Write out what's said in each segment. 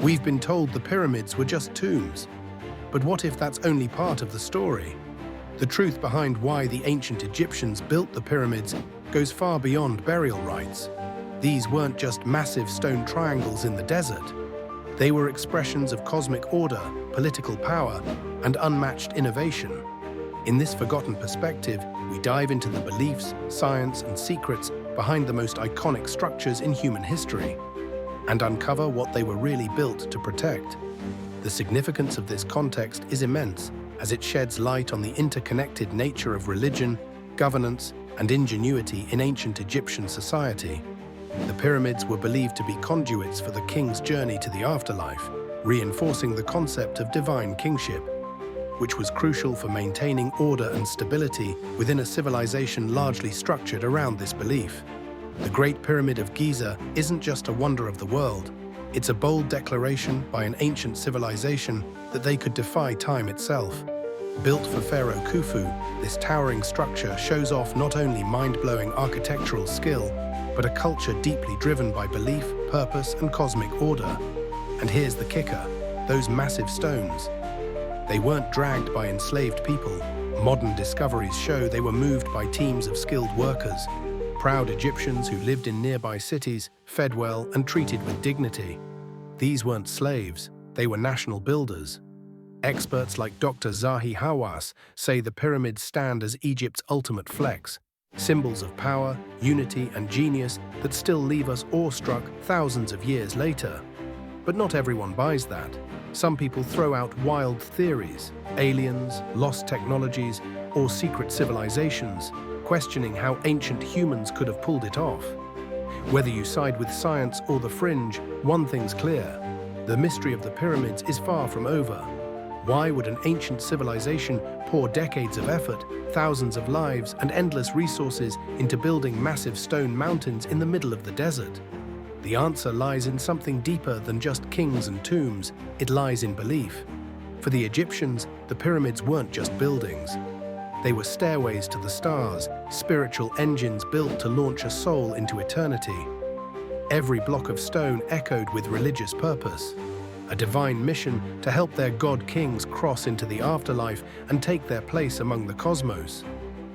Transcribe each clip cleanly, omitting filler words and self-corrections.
We've been told the pyramids were just tombs. But what if that's only part of the story? The truth behind why the ancient Egyptians built the pyramids goes far beyond burial rites. These weren't just massive stone triangles in the desert. They were expressions of cosmic order, political power, and unmatched innovation. In this forgotten perspective, we dive into the beliefs, science, and secrets behind the most iconic structures in human history, and uncover what they were really built to protect. The significance of this context is immense, as it sheds light on the interconnected nature of religion, governance, and ingenuity in ancient Egyptian society. The pyramids were believed to be conduits for the king's journey to the afterlife, reinforcing the concept of divine kingship, which was crucial for maintaining order and stability within a civilization largely structured around this belief. The Great Pyramid of Giza isn't just a wonder of the world. It's a bold declaration by an ancient civilization that they could defy time itself. Built for Pharaoh Khufu, this towering structure shows off not only mind-blowing architectural skill, but a culture deeply driven by belief, purpose, and cosmic order. And here's the kicker: those massive stones. They weren't dragged by enslaved people. Modern discoveries show they were moved by teams of skilled workers, proud Egyptians who lived in nearby cities, fed well, and treated with dignity. These weren't slaves, they were national builders. Experts like Dr. Zahi Hawass say the pyramids stand as Egypt's ultimate flex, symbols of power, unity, and genius that still leave us awestruck thousands of years later. But not everyone buys that. Some people throw out wild theories, aliens, lost technologies, or secret civilizations, questioning how ancient humans could have pulled it off. Whether you side with science or the fringe, one thing's clear: the mystery of the pyramids is far from over. Why would an ancient civilization pour decades of effort, thousands of lives, and endless resources into building massive stone mountains in the middle of the desert? The answer lies in something deeper than just kings and tombs. It lies in belief. For the Egyptians, the pyramids weren't just buildings. They were stairways to the stars, spiritual engines built to launch a soul into eternity. Every block of stone echoed with religious purpose, a divine mission to help their god-kings cross into the afterlife and take their place among the cosmos.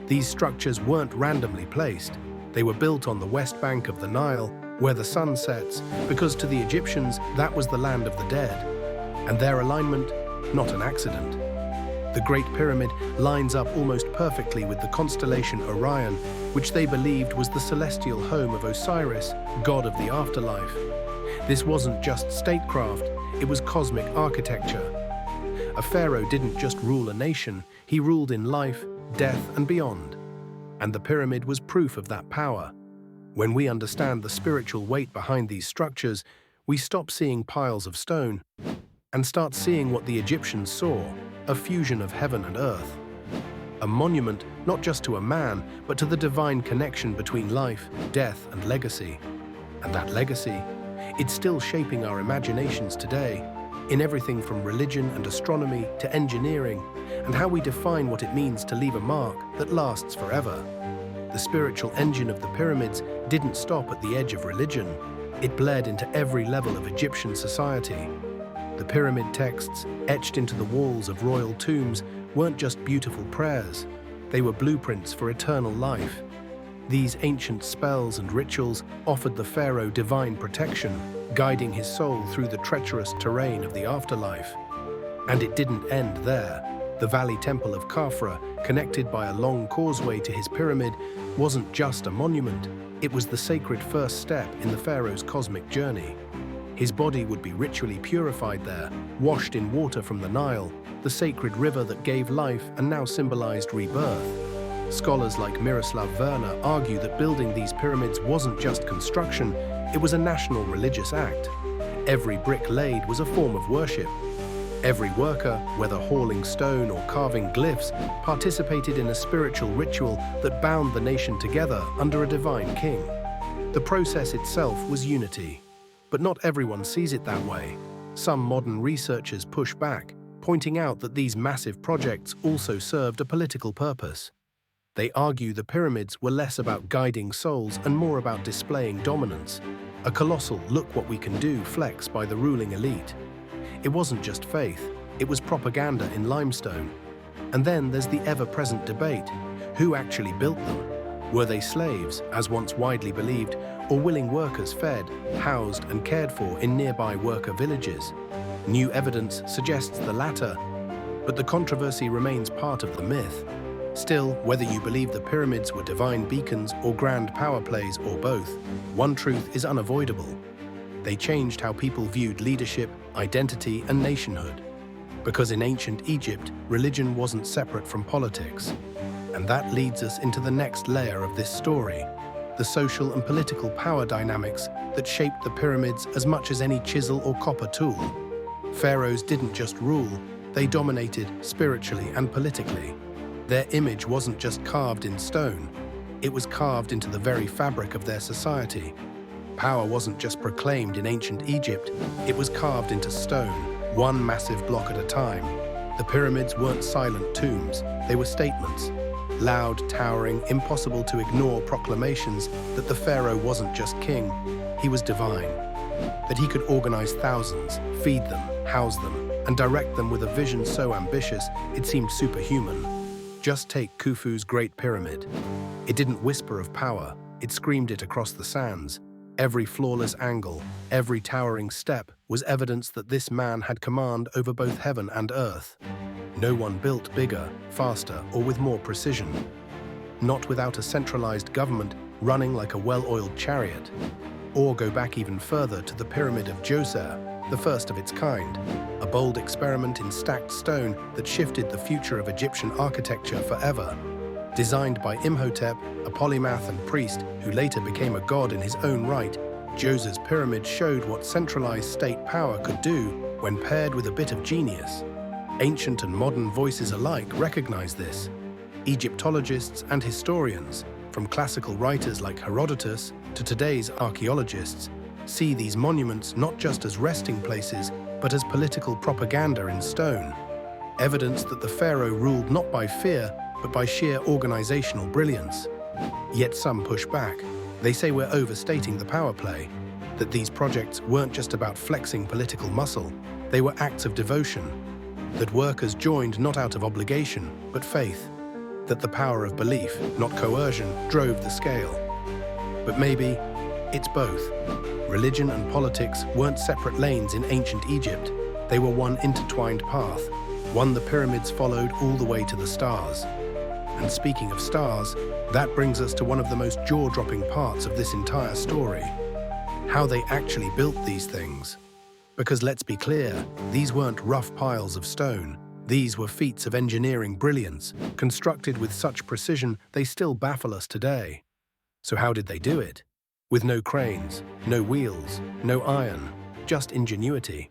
These structures weren't randomly placed. They were built on the west bank of the Nile, where the sun sets, because to the Egyptians, that was the land of the dead. And their alignment, not an accident. The Great Pyramid lines up almost perfectly with the constellation Orion, which they believed was the celestial home of Osiris, god of the afterlife. This wasn't just statecraft, it was cosmic architecture. A pharaoh didn't just rule a nation, he ruled in life, death, and beyond. And the pyramid was proof of that power. When we understand the spiritual weight behind these structures, we stop seeing piles of stone and start seeing what the Egyptians saw: a fusion of heaven and earth. A monument not just to a man, but to the divine connection between life, death, and legacy. And that legacy, it's still shaping our imaginations today, in everything from religion and astronomy to engineering, and how we define what it means to leave a mark that lasts forever. The spiritual engine of the pyramids didn't stop at the edge of religion. It bled into every level of Egyptian society. The pyramid texts, etched into the walls of royal tombs, weren't just beautiful prayers. They were blueprints for eternal life. These ancient spells and rituals offered the pharaoh divine protection, guiding his soul through the treacherous terrain of the afterlife. And it didn't end there. The Valley Temple of Khafra, connected by a long causeway to his pyramid, wasn't just a monument. It was the sacred first step in the pharaoh's cosmic journey. His body would be ritually purified there, washed in water from the Nile, the sacred river that gave life and now symbolized rebirth. Scholars like Miroslav Verner argue that building these pyramids wasn't just construction, it was a national religious act. Every brick laid was a form of worship. Every worker, whether hauling stone or carving glyphs, participated in a spiritual ritual that bound the nation together under a divine king. The process itself was unity. But not everyone sees it that way. Some modern researchers push back, pointing out that these massive projects also served a political purpose. They argue the pyramids were less about guiding souls and more about displaying dominance. A colossal "look what we can do" flex by the ruling elite. It wasn't just faith, it was propaganda in limestone. And then there's the ever-present debate. Who actually built them? Were they slaves, as once widely believed, or willing workers fed, housed, and cared for in nearby worker villages? New evidence suggests the latter, but the controversy remains part of the myth. Still, whether you believe the pyramids were divine beacons or grand power plays or both, one truth is unavoidable. They changed how people viewed leadership, identity, and nationhood. Because in ancient Egypt, religion wasn't separate from politics. And that leads us into the next layer of this story, the social and political power dynamics that shaped the pyramids as much as any chisel or copper tool. Pharaohs didn't just rule, they dominated spiritually and politically. Their image wasn't just carved in stone, it was carved into the very fabric of their society. Power wasn't just proclaimed in ancient Egypt, it was carved into stone, one massive block at a time. The pyramids weren't silent tombs, they were statements. Loud, towering, impossible to ignore proclamations that the pharaoh wasn't just king, he was divine. That he could organize thousands, feed them, house them, and direct them with a vision so ambitious it seemed superhuman. Just take Khufu's Great Pyramid. It didn't whisper of power, it screamed it across the sands. Every flawless angle, every towering step was evidence that this man had command over both heaven and earth. No one built bigger, faster, or with more precision. Not without a centralized government running like a well-oiled chariot. Or go back even further to the Pyramid of Giza, the first of its kind, a bold experiment in stacked stone that shifted the future of Egyptian architecture forever. Designed by Imhotep, a polymath and priest who later became a god in his own right, Giza's pyramid showed what centralized state power could do when paired with a bit of genius. Ancient and modern voices alike recognize this. Egyptologists and historians, from classical writers like Herodotus to today's archaeologists, see these monuments not just as resting places, but as political propaganda in stone. Evidence that the pharaoh ruled not by fear, but by sheer organizational brilliance. Yet some push back. They say we're overstating the power play, that these projects weren't just about flexing political muscle, they were acts of devotion, that workers joined not out of obligation, but faith, that the power of belief, not coercion, drove the scale. But maybe it's both. Religion and politics weren't separate lanes in ancient Egypt, they were one intertwined path, one the pyramids followed all the way to the stars. And speaking of stars, that brings us to one of the most jaw-dropping parts of this entire story. How they actually built these things. Because let's be clear, these weren't rough piles of stone. These were feats of engineering brilliance, constructed with such precision they still baffle us today. So how did they do it? With no cranes, no wheels, no iron, just ingenuity.